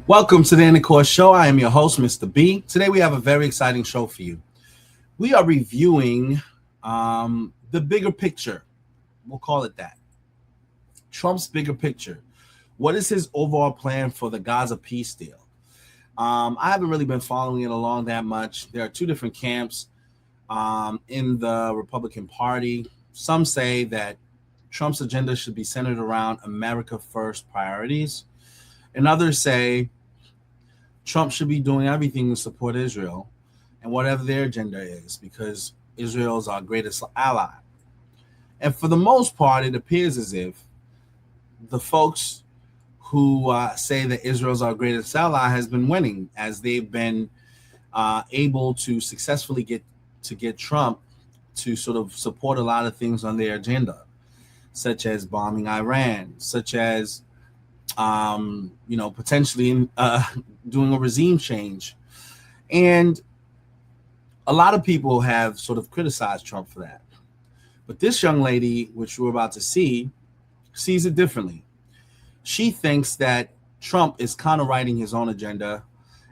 Welcome to the Intercourse Show. I am your host, Mr. B. Today we have a very exciting show for you. We are reviewing the bigger picture. We'll call it that. Trump's bigger picture. What is his overall plan for the Gaza peace deal? I haven't really been following it along that much. There are two different camps in the Republican Party. Some say that Trump's agenda should be centered around America First priorities, and others say Trump should be doing everything to support Israel and whatever their agenda is, because Israel is our greatest ally. And for the most part, it appears as if the folks who say that Israel is our greatest ally has been winning, as they've been able to successfully get Trump to sort of support a lot of things on their agenda, such as bombing Iran, such as potentially doing a regime change. And a lot of people have sort of criticized Trump for that. But this young lady, which we're about to see, sees it differently. She thinks that Trump is kind of writing his own agenda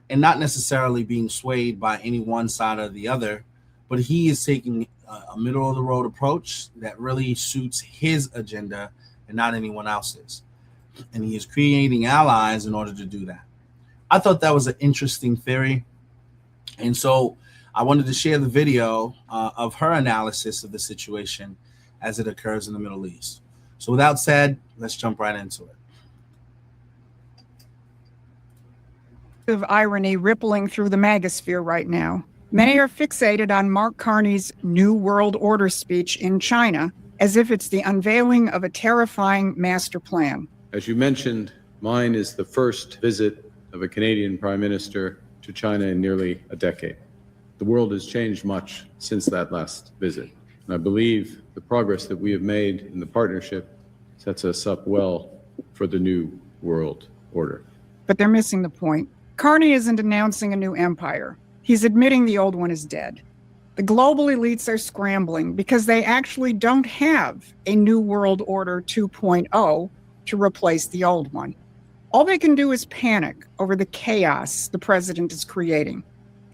and not necessarily being swayed by any one side or the other, but he is taking a middle of the road approach that really suits his agenda and not anyone else's. And he is creating allies in order to do that. I thought that was an interesting theory. And so I wanted to share the video of her analysis of the situation as it occurs in the Middle East. So without said, let's jump right into it. Of irony rippling through the magosphere right now. Many are fixated on Mark Carney's New World Order speech in China as if it's the unveiling of a terrifying master plan. As you mentioned, mine is the first visit of a Canadian Prime Minister to China in nearly a decade. The world has changed much since that last visit, and I believe the progress that we have made in the partnership sets us up well for the New World Order. But they're missing the point. Carney isn't announcing a new empire. He's admitting the old one is dead. The global elites are scrambling because they actually don't have a New World Order 2.0 to replace the old one. All they can do is panic over the chaos the president is creating.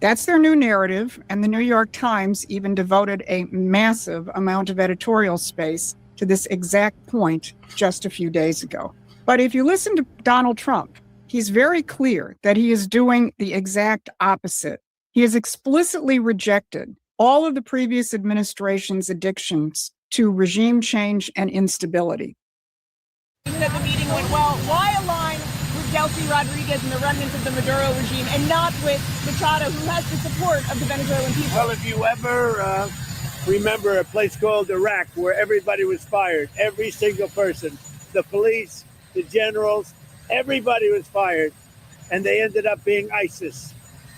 That's their new narrative, and the New York Times even devoted a massive amount of editorial space to this exact point just a few days ago. But if you listen to Donald Trump, he's very clear that he is doing the exact opposite. He has explicitly rejected all of the previous administration's addictions to regime change and instability. That the meeting went well. Why align with Delcy Rodriguez and the remnants of the Maduro regime and not with Machado, who has the support of the Venezuelan people? Well, if you ever remember a place called Iraq where everybody was fired, every single person, the police, the generals, everybody was fired, and they ended up being ISIS.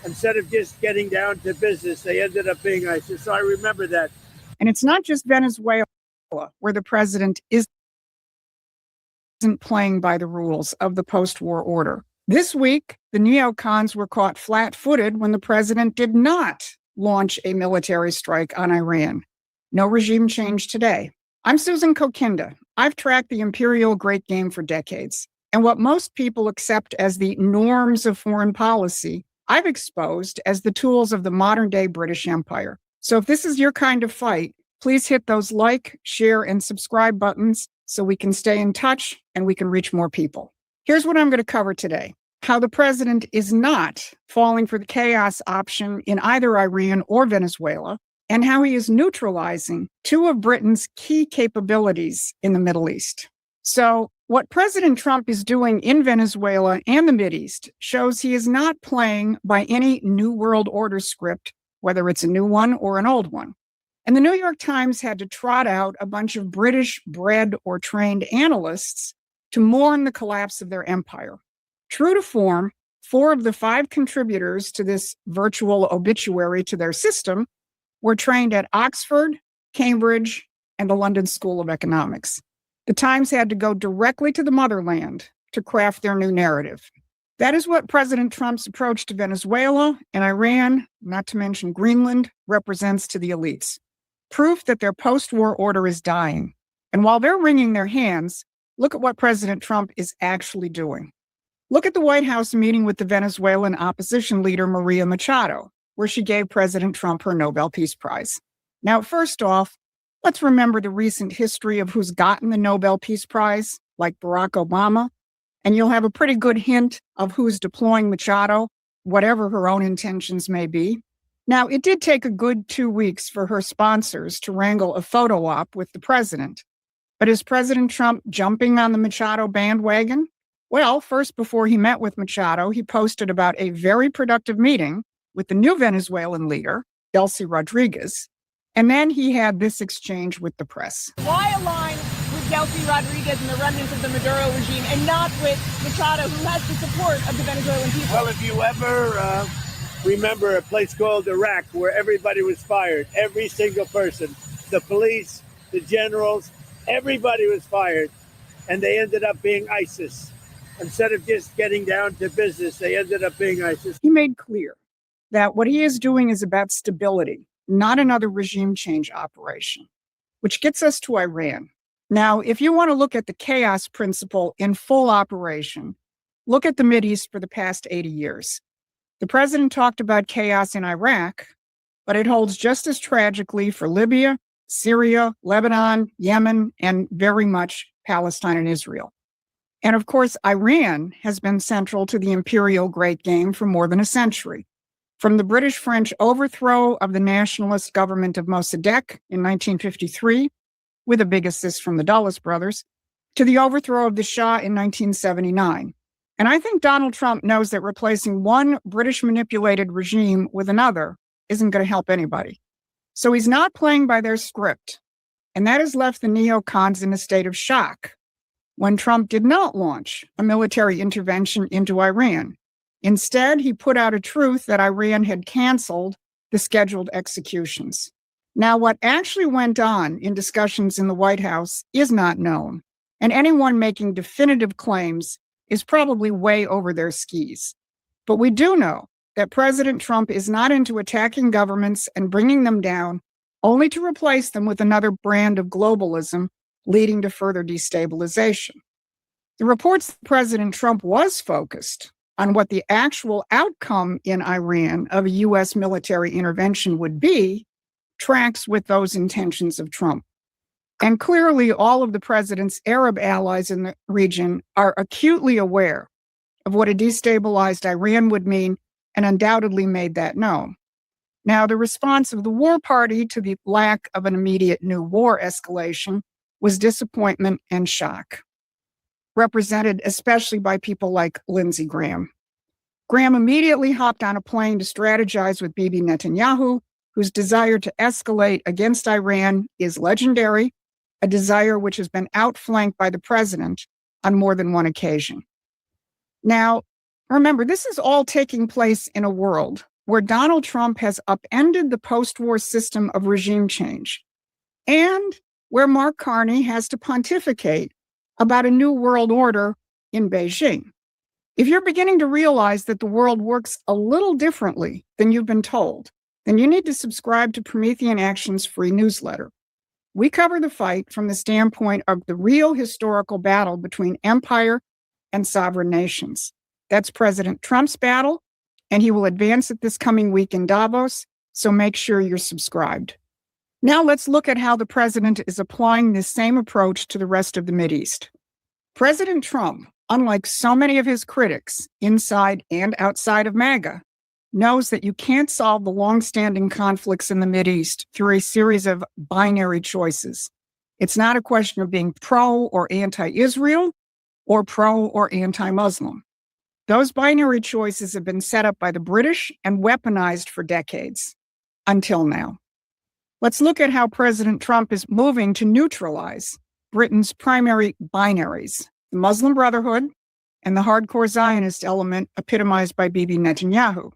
Instead of just getting down to business, they ended up being ISIS. So I remember that. And it's not just Venezuela where the president isn't playing by the rules of the post-war order. This week, the neocons were caught flat-footed when the president did not launch a military strike on Iran. No regime change today. I'm Susan Kokinda. I've tracked the imperial great game for decades. And what most people accept as the norms of foreign policy, I've exposed as the tools of the modern-day British Empire. So if this is your kind of fight, please hit those like, share, and subscribe buttons so we can stay in touch and we can reach more people. Here's what I'm going to cover today: how the president is not falling for the chaos option in either Iran or Venezuela, and how he is neutralizing two of Britain's key capabilities in the Middle East. So what President Trump is doing in Venezuela and the Mideast shows he is not playing by any New World Order script, whether it's a new one or an old one. And the New York Times had to trot out a bunch of British bred or trained analysts to mourn the collapse of their empire. True to form, 4 of the 5 contributors to this virtual obituary to their system were trained at Oxford, Cambridge, and the London School of Economics. The Times had to go directly to the motherland to craft their new narrative. That is what President Trump's approach to Venezuela and Iran, not to mention Greenland, represents to the elites. Proof that their post-war order is dying. And while they're wringing their hands, look at what President Trump is actually doing. Look at the White House meeting with the Venezuelan opposition leader Maria Machado, where she gave President Trump her Nobel Peace Prize. Now, first off, let's remember the recent history of who's gotten the Nobel Peace Prize, like Barack Obama, and you'll have a pretty good hint of who's deploying Machado, whatever her own intentions may be. Now, it did take a good 2 weeks for her sponsors to wrangle a photo op with the president. But is President Trump jumping on the Machado bandwagon? Well, first, before he met with Machado, he posted about a very productive meeting with the new Venezuelan leader, Delcy Rodriguez. And then he had this exchange with the press. Why align with Delcy Rodriguez and the remnants of the Maduro regime and not with Machado, who has the support of the Venezuelan people? Well, if you ever remember a place called Iraq where everybody was fired, every single person, the police, the generals, everybody was fired, and they ended up being ISIS. Instead of just getting down to business, they ended up being ISIS. He made clear that what he is doing is about stability, not another regime change operation, which gets us to Iran. Now, if you want to look at the chaos principle in full operation, look at the Mideast for the past 80 years. The president talked about chaos in Iraq, but it holds just as tragically for Libya, Syria, Lebanon, Yemen, and very much Palestine and Israel. And of course, Iran has been central to the imperial great game for more than a century. From the British-French overthrow of the nationalist government of Mossadegh in 1953, with a big assist from the Dulles brothers, to the overthrow of the Shah in 1979. And I think Donald Trump knows that replacing one British-manipulated regime with another isn't going to help anybody. So he's not playing by their script. And that has left the neocons in a state of shock when Trump did not launch a military intervention into Iran. Instead, he put out a truth that Iran had canceled the scheduled executions. Now, what actually went on in discussions in the White House is not known, and anyone making definitive claims is probably way over their skis. But we do know that President Trump is not into attacking governments and bringing them down, only to replace them with another brand of globalism, leading to further destabilization. The reports that President Trump was focused on what the actual outcome in Iran of a U.S. military intervention would be tracks with those intentions of Trump. And clearly, all of the president's Arab allies in the region are acutely aware of what a destabilized Iran would mean and undoubtedly made that known. Now, the response of the war party to the lack of an immediate new war escalation was disappointment and shock, represented especially by people like Lindsey Graham. Graham immediately hopped on a plane to strategize with Bibi Netanyahu, whose desire to escalate against Iran is legendary, a desire which has been outflanked by the president on more than one occasion. Now, remember, this is all taking place in a world where Donald Trump has upended the post-war system of regime change, and where Mark Carney has to pontificate about a new world order in Beijing. If you're beginning to realize that the world works a little differently than you've been told, then you need to subscribe to Promethean Action's free newsletter. We cover the fight from the standpoint of the real historical battle between empire and sovereign nations. That's President Trump's battle, and he will advance it this coming week in Davos, so make sure you're subscribed. Now let's look at how the president is applying this same approach to the rest of the Mideast. President Trump, unlike so many of his critics inside and outside of MAGA, knows that you can't solve the long-standing conflicts in the Mideast through a series of binary choices. It's not a question of being pro or anti-Israel or pro or anti-Muslim. Those binary choices have been set up by the British and weaponized for decades, until now. Let's look at how President Trump is moving to neutralize Britain's primary binaries, the Muslim Brotherhood and the hardcore Zionist element epitomized by Bibi Netanyahu.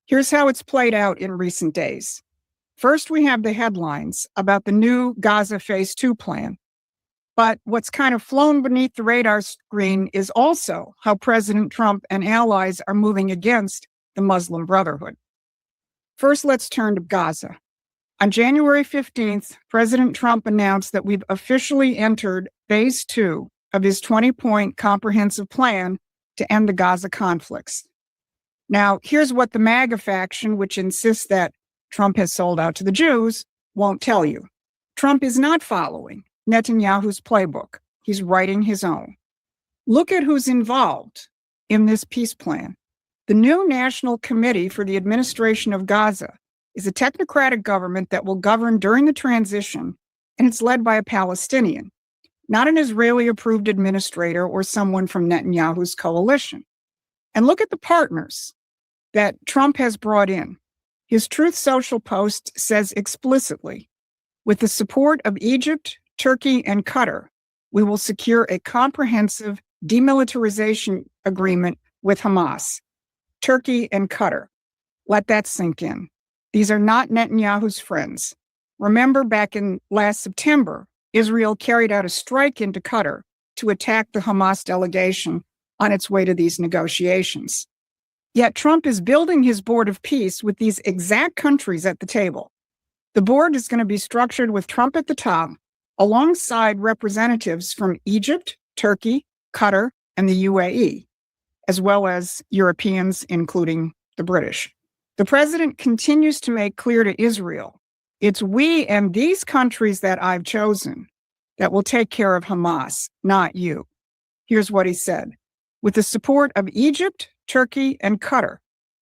Here's how it's played out in recent days. First, we have the headlines about the new Gaza Phase 2 plan. But what's kind of flown beneath the radar screen is also how President Trump and allies are moving against the Muslim Brotherhood. First, let's turn to Gaza. On January 15th, President Trump announced that we've officially entered Phase 2 of his 20-point comprehensive plan to end the Gaza conflicts. Now, here's what the MAGA faction, which insists that Trump has sold out to the Jews, won't tell you. Trump is not following Netanyahu's playbook. He's writing his own. Look at who's involved in this peace plan. The new National Committee for the Administration of Gaza is a technocratic government that will govern during the transition, and it's led by a Palestinian, not an Israeli-approved administrator or someone from Netanyahu's coalition. And look at the partners that Trump has brought in. His Truth Social post says explicitly, with the support of Egypt, Turkey, and Qatar, we will secure a comprehensive demilitarization agreement with Hamas. Turkey and Qatar. Let that sink in. These are not Netanyahu's friends. Remember, back in last September, Israel carried out a strike into Qatar to attack the Hamas delegation on its way to these negotiations. Yet Trump is building his board of peace with these exact countries at the table. The board is going to be structured with Trump at the top, alongside representatives from Egypt, Turkey, Qatar, and the UAE, as well as Europeans, including the British. The president continues to make clear to Israel, it's we and these countries that I've chosen that will take care of Hamas, not you. Here's what he said. With the support of Egypt, Turkey, and Qatar,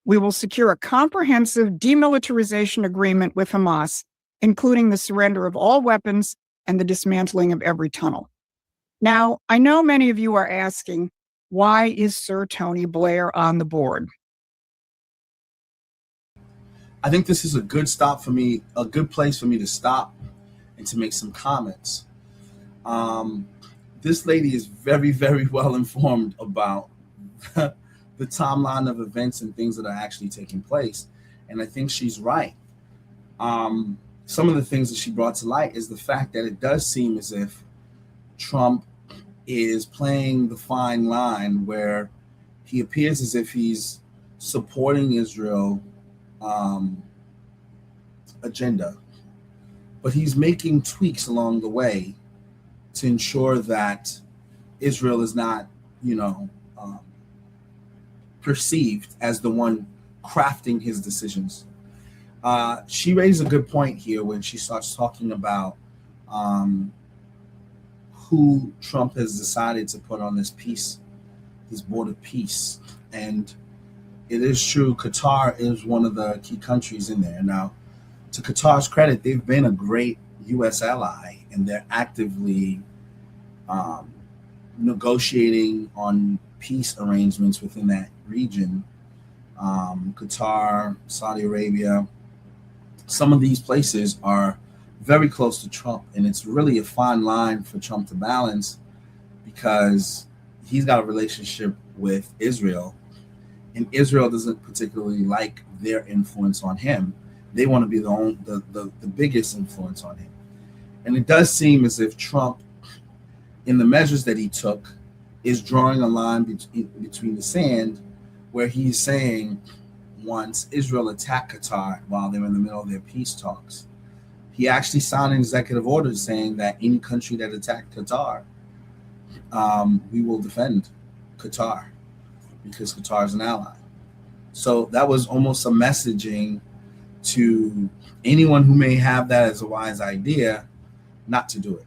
we will secure a comprehensive demilitarization agreement with Hamas, including the surrender of all weapons and the dismantling of every tunnel. Now, I know many of you are asking, why is Sir Tony Blair on the board? I think this is a good stop for me, a good place for me to stop and to make some comments. This lady is very, very well informed about the timeline of events and things that are actually taking place. And I think she's right. Some of the things that she brought to light is the fact that it does seem as if Trump is playing the fine line where he appears as if he's supporting Israel agenda, but he's making tweaks along the way to ensure that Israel is not, perceived as the one crafting his decisions. She raised a good point here when she starts talking about who Trump has decided to put on this board of peace. And it is true, Qatar is one of the key countries in there. Now, to Qatar's credit, they've been a great U.S. ally, and they're actively negotiating on peace arrangements within that region. Qatar, Saudi Arabia, some of these places are very close to Trump, and it's really a fine line for Trump to balance because he's got a relationship with Israel, and Israel doesn't particularly like their influence on him. They want to be the biggest influence on him. And it does seem as if Trump, in the measures that he took, is drawing a line between the sand where he's saying once Israel attacked Qatar while they were in the middle of their peace talks, he actually signed an executive order saying that any country that attacked Qatar, we will defend Qatar because Qatar is an ally. So that was almost a messaging to anyone who may have that as a wise idea not to do it.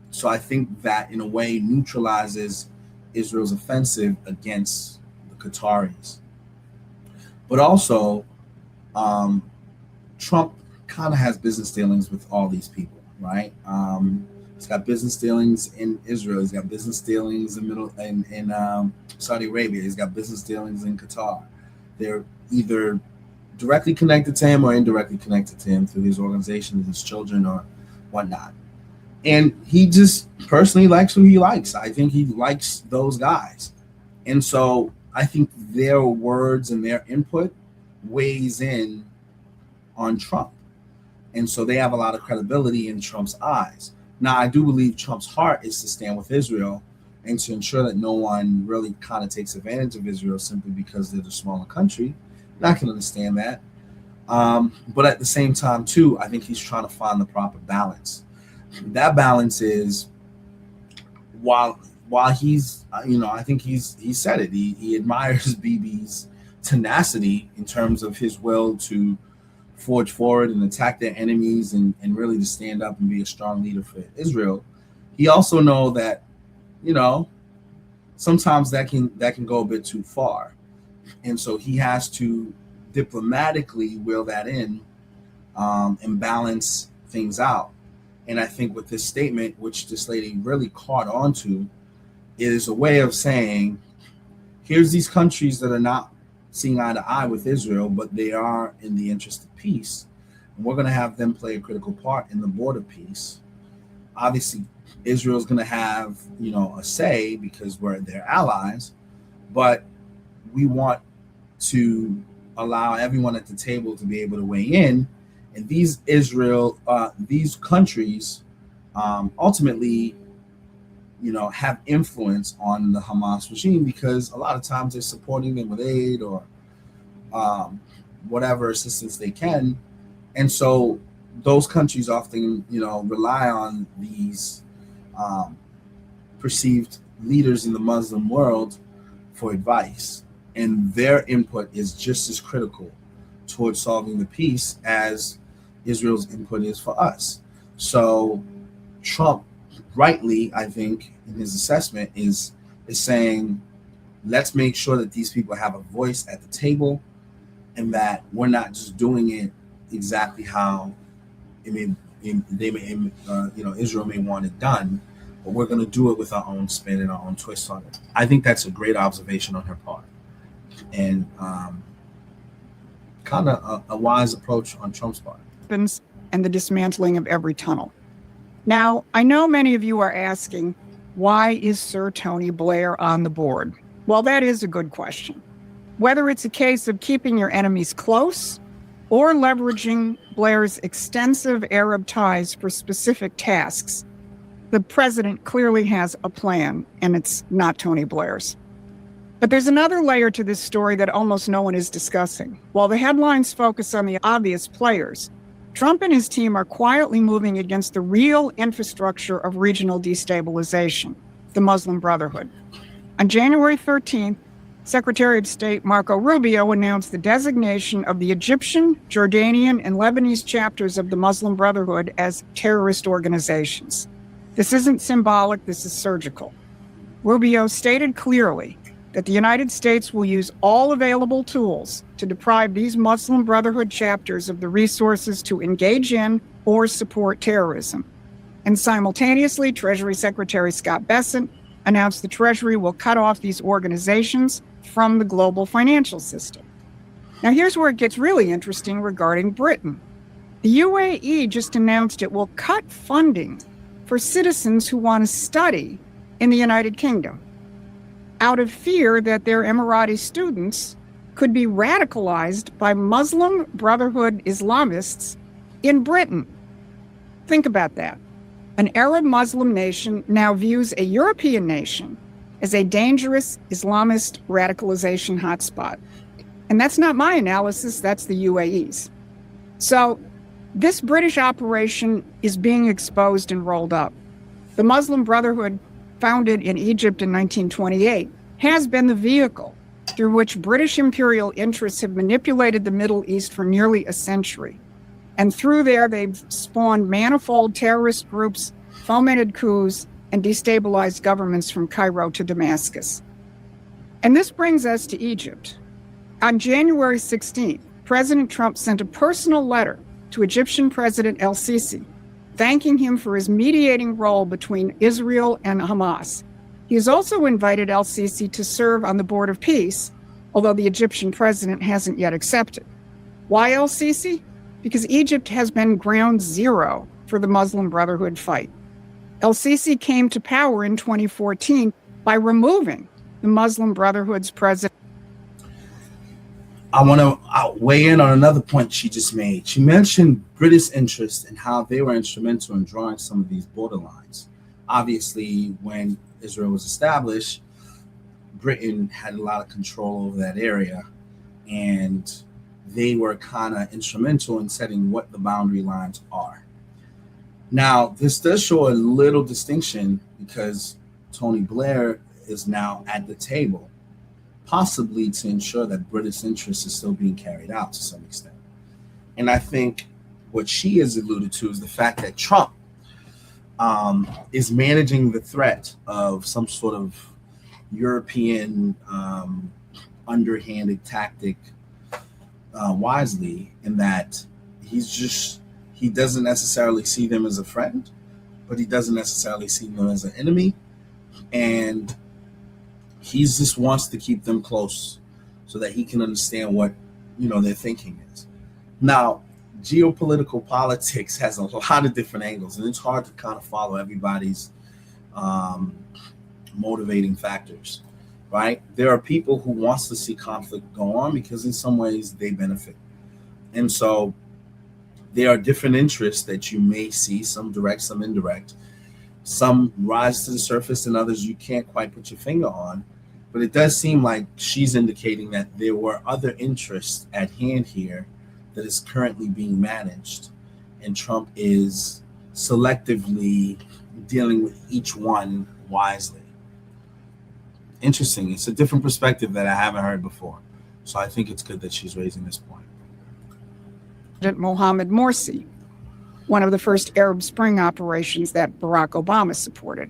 So I think that in a way neutralizes Israel's offensive against the Qataris. But also, Trump kind of has business dealings with all these people, right? He's got business dealings in Israel. He's got business dealings in Saudi Arabia. He's got business dealings in Qatar. They're either directly connected to him or indirectly connected to him through his organization, his children, or whatnot. And he just personally likes who he likes. I think he likes those guys. And so I think their words and their input weighs in on Trump. And so they have a lot of credibility in Trump's eyes. Now, I do believe Trump's heart is to stand with Israel and to ensure that no one really kind of takes advantage of Israel simply because they're the smaller country. And I can understand that. But at the same time, too, I think he's trying to find the proper balance. That balance is, while while he's, I think he said it. He admires Bibi's tenacity in terms of his will to forge forward and attack their enemies and really to stand up and be a strong leader for Israel. He also know that, sometimes that can go a bit too far. And so he has to diplomatically wheel that in and balance things out. And I think with this statement, which this lady really caught on to, is a way of saying, here's these countries that are not seeing eye to eye with Israel, but they are in the interest of peace. And we're going to have them play a critical part in the border peace. Obviously, Israel's going to have, a say because we're their allies, but we want to allow everyone at the table to be able to weigh in. And these countries ultimately, have influence on the Hamas regime because a lot of times they're supporting them with aid or whatever assistance they can. And so those countries often, rely on these perceived leaders in the Muslim world for advice. And their input is just as critical towards solving the peace as Israel's input is for us. So Trump, rightly, I think, in his assessment, is saying, let's make sure that these people have a voice at the table and that we're not just doing it exactly how Israel may want it done, but we're going to do it with our own spin and our own twist on it. I think that's a great observation on her part, and kind of a wise approach on Trump's part. And the dismantling of every tunnel. Now, I know many of you are asking, why is Sir Tony Blair on the board? Well, that is a good question. Whether it's a case of keeping your enemies close or leveraging Blair's extensive Arab ties for specific tasks, the president clearly has a plan, and it's not Tony Blair's. But there's another layer to this story that almost no one is discussing. While the headlines focus on the obvious players, Trump and his team are quietly moving against the real infrastructure of regional destabilization, the Muslim Brotherhood. On January 13th, Secretary of State Marco Rubio announced the designation of the Egyptian, Jordanian, and Lebanese chapters of the Muslim Brotherhood as terrorist organizations. This isn't symbolic, this is surgical. Rubio stated clearly that the United States will use all available tools to deprive these Muslim Brotherhood chapters of the resources to engage in or support terrorism. And simultaneously, Treasury Secretary Scott Bessent announced the Treasury will cut off these organizations from the global financial system. Now, here's where it gets really interesting regarding Britain. The UAE just announced it will cut funding for citizens who want to study in the United Kingdom, out of fear that their Emirati students could be radicalized by Muslim Brotherhood Islamists in Britain. Think about that. An Arab Muslim nation now views a European nation as a dangerous Islamist radicalization hotspot. And that's not my analysis, that's the UAE's. So this British operation is being exposed and rolled up. The Muslim Brotherhood, founded in Egypt in 1928, has been the vehicle through which British imperial interests have manipulated the Middle East for nearly a century. And through there, they've spawned manifold terrorist groups, fomented coups, and destabilized governments from Cairo to Damascus. And this brings us to Egypt. On January 16th, President Trump sent a personal letter to Egyptian President el-Sisi, thanking him for his mediating role between Israel and Hamas. He has also invited el-Sisi to serve on the Board of Peace, although the Egyptian president hasn't yet accepted. Why el-Sisi? Because Egypt has been ground zero for the Muslim Brotherhood fight. El-Sisi came to power in 2014 by removing the Muslim Brotherhood's president. I want to weigh in on another point she just made. She mentioned British interest and how they were instrumental in drawing some of these borderlines. Obviously, when Israel was established, Britain had a lot of control over that area, and they were kind of instrumental in setting what the boundary lines are. Now, this does show a little distinction because Tony Blair is now at the table, possibly to ensure that British interests is still being carried out to some extent. And I think what she has alluded to is the fact that Trump is managing the threat of some sort of European underhanded tactic wisely, in that he doesn't necessarily see them as a friend, but he doesn't necessarily see them as an enemy, and he just wants to keep them close so that he can understand what their thinking is. Now, geopolitical politics has a lot of different angles, and it's hard to kind of follow everybody's motivating factors, right? There are people who wants to see conflict go on because in some ways they benefit. And so there are different interests that you may see, some direct, some indirect. Some rise to the surface and others you can't quite put your finger on. But it does seem like she's indicating that there were other interests at hand here that is currently being managed, and Trump is selectively dealing with each one wisely. Interesting. It's a different perspective that I haven't heard before. So I think it's good that she's raising this point. President Mohammed Morsi, one of the first Arab Spring operations that Barack Obama supported.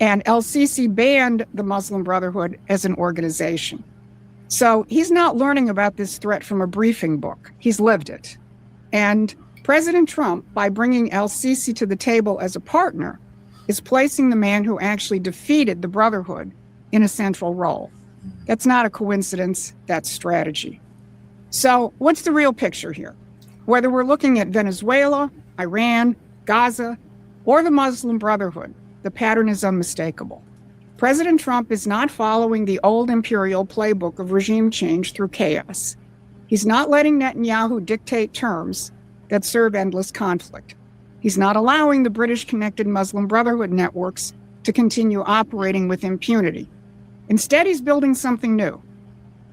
And el-Sisi banned the Muslim Brotherhood as an organization. So he's not learning about this threat from a briefing book. He's lived it. And President Trump, by bringing el-Sisi to the table as a partner, is placing the man who actually defeated the Brotherhood in a central role. That's not a coincidence, that's strategy. So what's the real picture here? Whether we're looking at Venezuela, Iran, Gaza, or the Muslim Brotherhood, the pattern is unmistakable. President Trump is not following the old imperial playbook of regime change through chaos. He's not letting Netanyahu dictate terms that serve endless conflict. He's not allowing the British-connected Muslim Brotherhood networks to continue operating with impunity. Instead, he's building something new.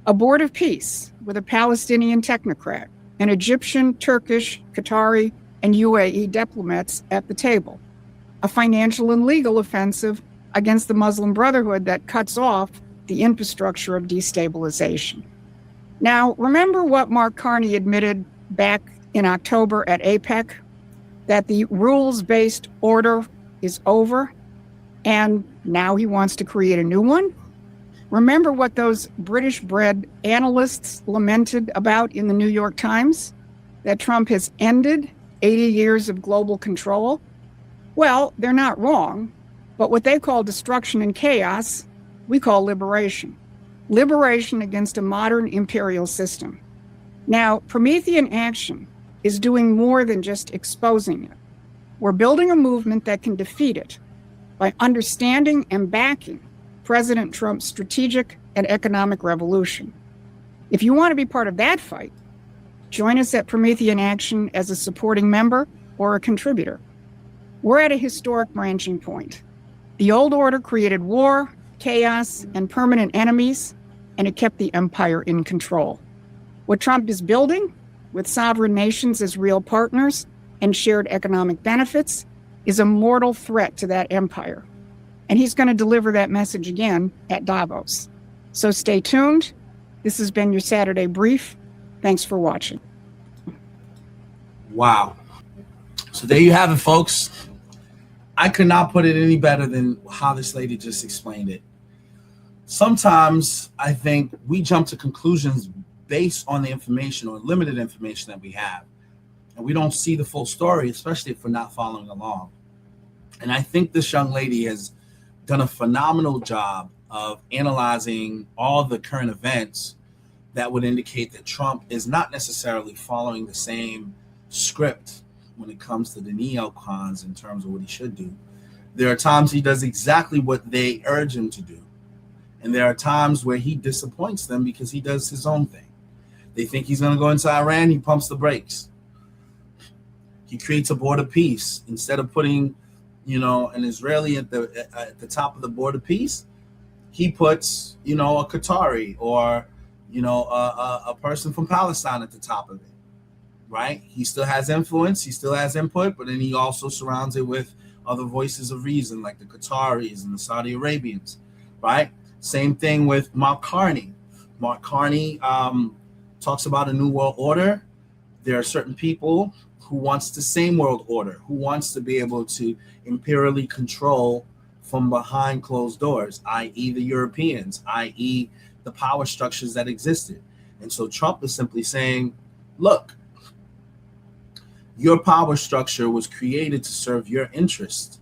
A board of peace with a Palestinian technocrat, and Egyptian, Turkish, Qatari, and UAE diplomats at the table. A financial and legal offensive against the Muslim Brotherhood that cuts off the infrastructure of destabilization. Now, remember what Mark Carney admitted back in October at APEC? That the rules-based order is over, and now he wants to create a new one? Remember what those British-bred analysts lamented about in the New York Times? That Trump has ended 80 years of global control? Well, they're not wrong, but what they call destruction and chaos, we call liberation. Liberation against a modern imperial system. Now, Promethean Action is doing more than just exposing it. We're building a movement that can defeat it by understanding and backing President Trump's strategic and economic revolution. If you want to be part of that fight, join us at Promethean Action as a supporting member or a contributor. We're at a historic branching point. The old order created war, chaos, and permanent enemies, and it kept the empire in control. What Trump is building, with sovereign nations as real partners and shared economic benefits, is a mortal threat to that empire. And he's going to deliver that message again at Davos. So stay tuned. This has been your Saturday Brief. Thanks for watching. Wow. So there you have it, folks. I could not put it any better than how this lady just explained it. Sometimes I think we jump to conclusions based on the information or limited information that we have. And we don't see the full story, especially if we're not following along. And I think this young lady has done a phenomenal job of analyzing all the current events that would indicate that Trump is not necessarily following the same script when it comes to the neocons in terms of what he should do. There are times he does exactly what they urge him to do. And there are times where he disappoints them because he does his own thing. They think he's going to go into Iran, he pumps the brakes. He creates a board of peace. Instead of putting an Israeli at the top of the board of peace, he puts, a Qatari or, a person from Palestine at the top of it, right? He still has influence, he still has input, but then he also surrounds it with other voices of reason like the Qataris and the Saudi Arabians, right? Same thing with Mark Carney. Mark Carney talks about a new world order. There are certain people who wants the same world order, who wants to be able to imperially control from behind closed doors, i.e. the Europeans, i.e. the power structures that existed. And so Trump is simply saying, look, your power structure was created to serve your interest,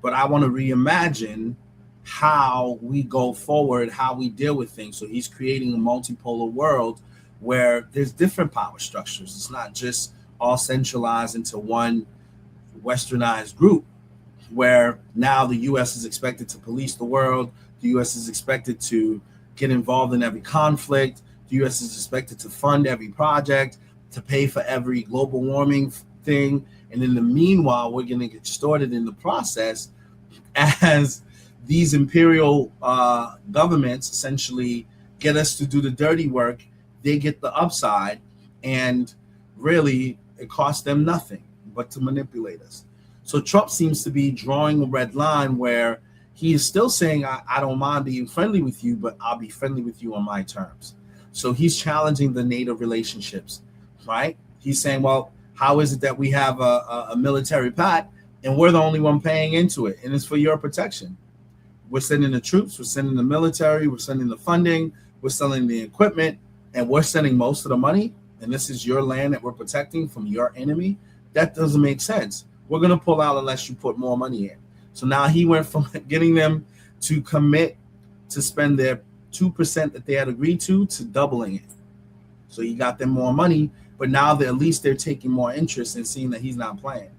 but I want to reimagine how we go forward, how we deal with things. So he's creating a multipolar world where there's different power structures. It's not just all centralized into one westernized group, where now the U.S. is expected to police the world. The U.S. is expected to get involved in every conflict. The U.S. is expected to fund every project, to pay for every global warming thing. And in the meanwhile, we're going to get extorted in the process as these imperial governments essentially get us to do the dirty work. They get the upside, and really it costs them nothing but to manipulate us. So Trump seems to be drawing a red line where he is still saying, I don't mind being friendly with you, but I'll be friendly with you on my terms. So he's challenging the NATO relationships, right? He's saying, well, how is it that we have a military pact and we're the only one paying into it, and it's for your protection? We're sending the troops, we're sending the military, we're sending the funding, we're selling the equipment, and we're sending most of the money, and this is your land that we're protecting from your enemy. That doesn't make sense. We're going to pull out unless you put more money in. So now he went from getting them to commit to spend their 2% that they had agreed to doubling it. So he got them more money, but now at least they're taking more interest in seeing that he's not playing.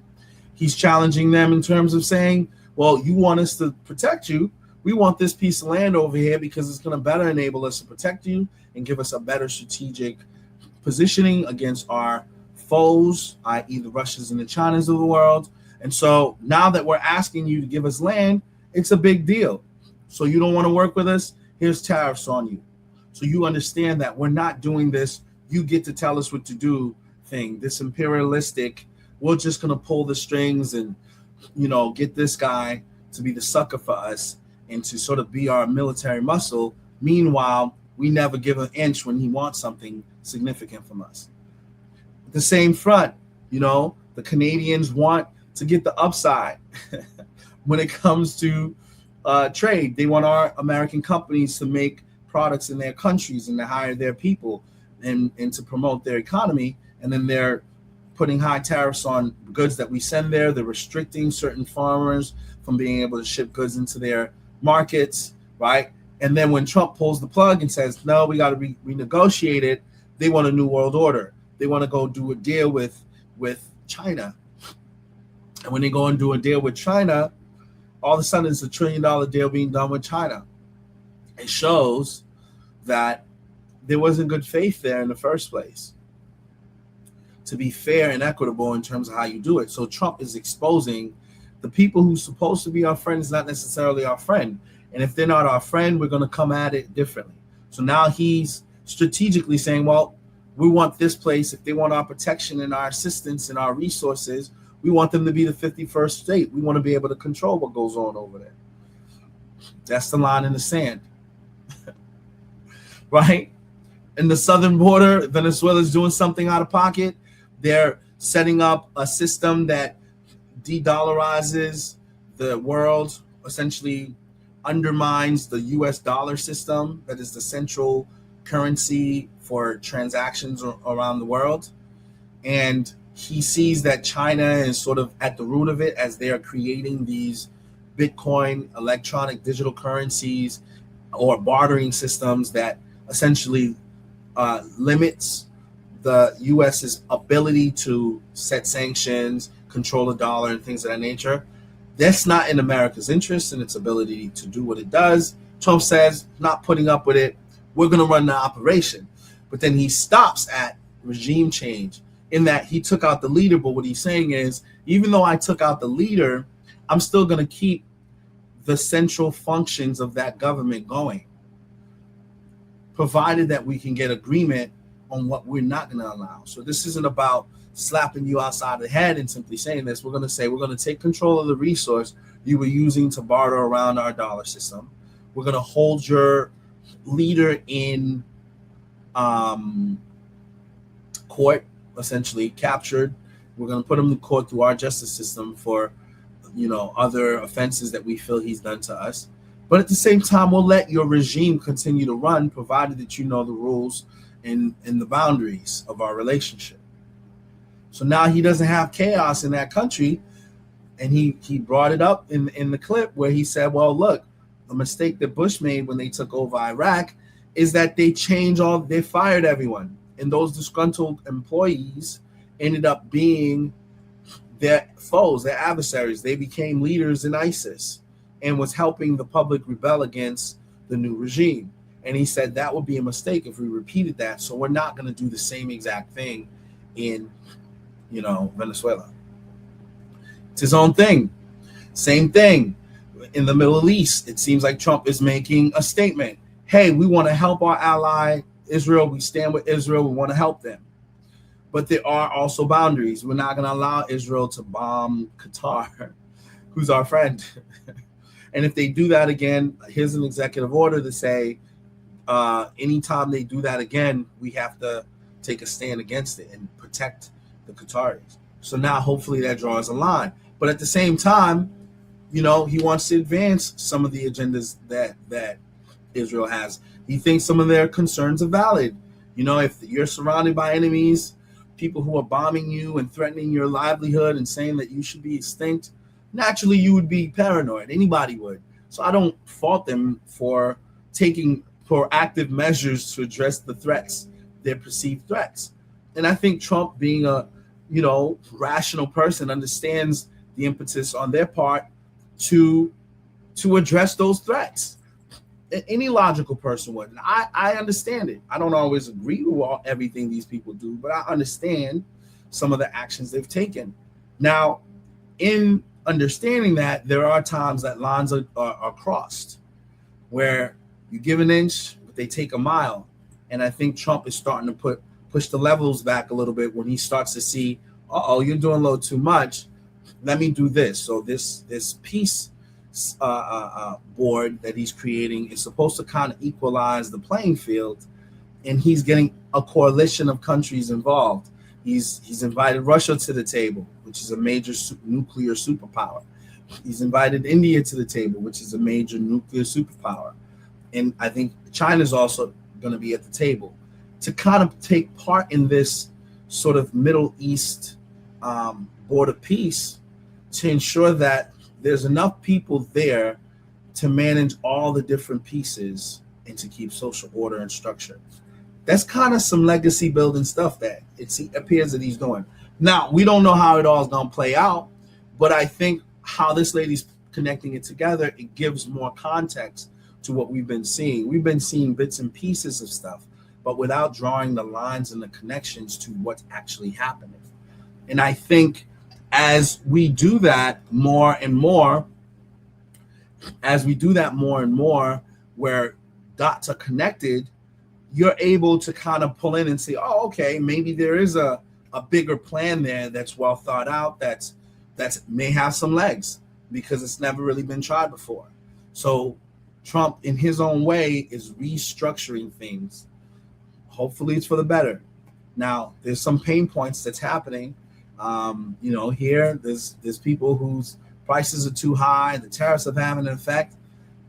He's challenging them in terms of saying, well, you want us to protect you. We want this piece of land over here because it's going to better enable us to protect you and give us a better strategic positioning against our foes, i.e. the Russians and the Chinas of the world. And so now that we're asking you to give us land, it's a big deal. So you don't want to work with us? Here's tariffs on you. So you understand that we're not doing this, you get to tell us what to do thing, this imperialistic, we're just going to pull the strings and, get this guy to be the sucker for us and to sort of be our military muscle. Meanwhile, we never give an inch when he wants something significant from us. The same front, the Canadians want to get the upside when it comes to trade. They want our American companies to make products in their countries and to hire their people and to promote their economy. And then they're putting high tariffs on goods that we send there. They're restricting certain farmers from being able to ship goods into their markets, right? And then when Trump pulls the plug and says, no, we got to renegotiate it, they want a new world order. They want to go do a deal with China. And when they go and do a deal with China, all of a sudden it's $1 trillion deal being done with China. It shows that there wasn't good faith there in the first place to be fair and equitable in terms of how you do it. So Trump is exposing the people who's supposed to be our friend is not necessarily our friend. And if they're not our friend, we're going to come at it differently. So now he's strategically saying, well, we want this place. If they want our protection and our assistance and our resources, we want them to be the 51st state. We want to be able to control what goes on over there. That's the line in the sand. Right? In the southern border, Venezuela's doing something out of pocket. They're setting up a system that de-dollarizes the world, essentially undermines the US dollar system that is the central currency for transactions around the world. And he sees that China is sort of at the root of it as they are creating these Bitcoin electronic digital currencies or bartering systems that essentially limits the US's ability to set sanctions, control the dollar, and things of that nature. That's not in America's interest and its ability to do what it does. Trump says, not putting up with it. We're going to run the operation. But then he stops at regime change in that he took out the leader. But what he's saying is, even though I took out the leader, I'm still going to keep the central functions of that government going, provided that we can get agreement on what we're not going to allow. So this isn't about slapping you outside the head and simply saying this. We're going to say we're going to take control of the resource you were using to barter around our dollar system. We're going to hold your leader in court, essentially captured. We're going to put him in court through our justice system for, other offenses that we feel he's done to us. But at the same time, we'll let your regime continue to run, provided that you know the rules and the boundaries of our relationship. So now he doesn't have chaos in that country. And he brought it up in the clip where he said, well, look, a mistake that Bush made when they took over Iraq is that they fired everyone. And those disgruntled employees ended up being their foes, their adversaries. They became leaders in ISIS and was helping the public rebel against the new regime. And he said that would be a mistake if we repeated that. So we're not going to do the same exact thing in, Venezuela. It's his own thing. Same thing in the Middle East. It seems like Trump is making a statement. Hey, we want to help our ally Israel. We stand with Israel. We want to help them. But there are also boundaries. We're not going to allow Israel to bomb Qatar, who's our friend. And if they do that again, here's an executive order to say, anytime they do that again, we have to take a stand against it and protect the Qataris. So now hopefully that draws a line. But at the same time, he wants to advance some of the agendas that Israel has. He thinks some of their concerns are valid. If you're surrounded by enemies, people who are bombing you and threatening your livelihood and saying that you should be extinct, naturally you would be paranoid. Anybody would. So I don't fault them for taking proactive measures to address the threats, their perceived threats. And I think Trump, being a rational person, understands the impetus on their part to address those threats. Any logical person would. And I understand it. I don't always agree with everything these people do, but I understand some of the actions they've taken. Now, in understanding that, there are times that lines are crossed where you give an inch, but they take a mile. And I think Trump is starting to push the levels back a little bit when he starts to see, you're doing a little too much. Let me do this. So this peace board that he's creating is supposed to kind of equalize the playing field, and he's getting a coalition of countries involved. He's invited Russia to the table, which is a major nuclear superpower. He's invited India to the table, which is a major nuclear superpower. And I think China's also going to be at the table to kind of take part in this sort of Middle East board of peace to ensure that there's enough people there to manage all the different pieces and to keep social order and structure. That's kind of some legacy building stuff that it appears that he's doing. Now, we don't know how it all is going to play out, but I think how this lady's connecting it together, it gives more context to what we've been seeing. We've been seeing bits and pieces of stuff, but without drawing the lines and the connections to what's actually happening. And I think as we do that more and more, where dots are connected, you're able to kind of pull in and say, okay, maybe there is a bigger plan there that's well thought out, that's may have some legs because it's never really been tried before. So Trump, in his own way, is restructuring things. Hopefully it's for the better. Now, there's some pain points that's happening. Here there's people whose prices are too high. The tariffs have having an effect.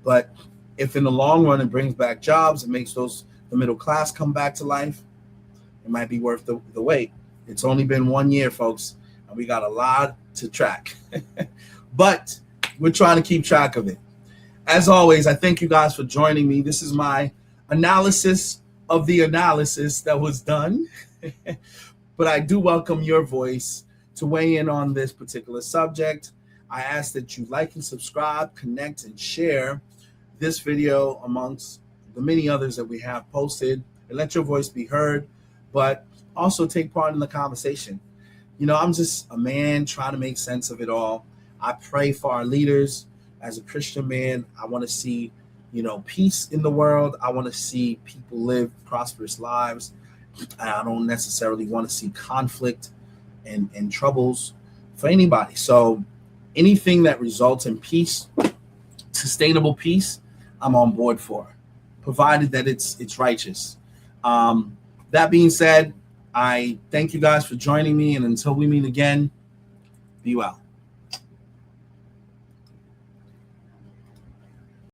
But if in the long run it brings back jobs, it makes the middle class come back to life, it might be worth the wait. It's only been 1 year, folks, and we got a lot to track. But we're trying to keep track of it. As always, I thank you guys for joining me. This is my analysis of the analysis that was done. But I do welcome your voice to weigh in on this particular subject. I ask that you like and subscribe, connect, and share this video amongst the many others that we have posted, and let your voice be heard, but also take part in the conversation. I'm just a man trying to make sense of it all. I pray for our leaders. As a Christian man, I want to see, peace in the world. I want to see people live prosperous lives. I don't necessarily want to see conflict and troubles for anybody. So anything that results in peace, sustainable peace, I'm on board for, provided that it's righteous. That being said, I thank you guys for joining me, and until we meet again, be well.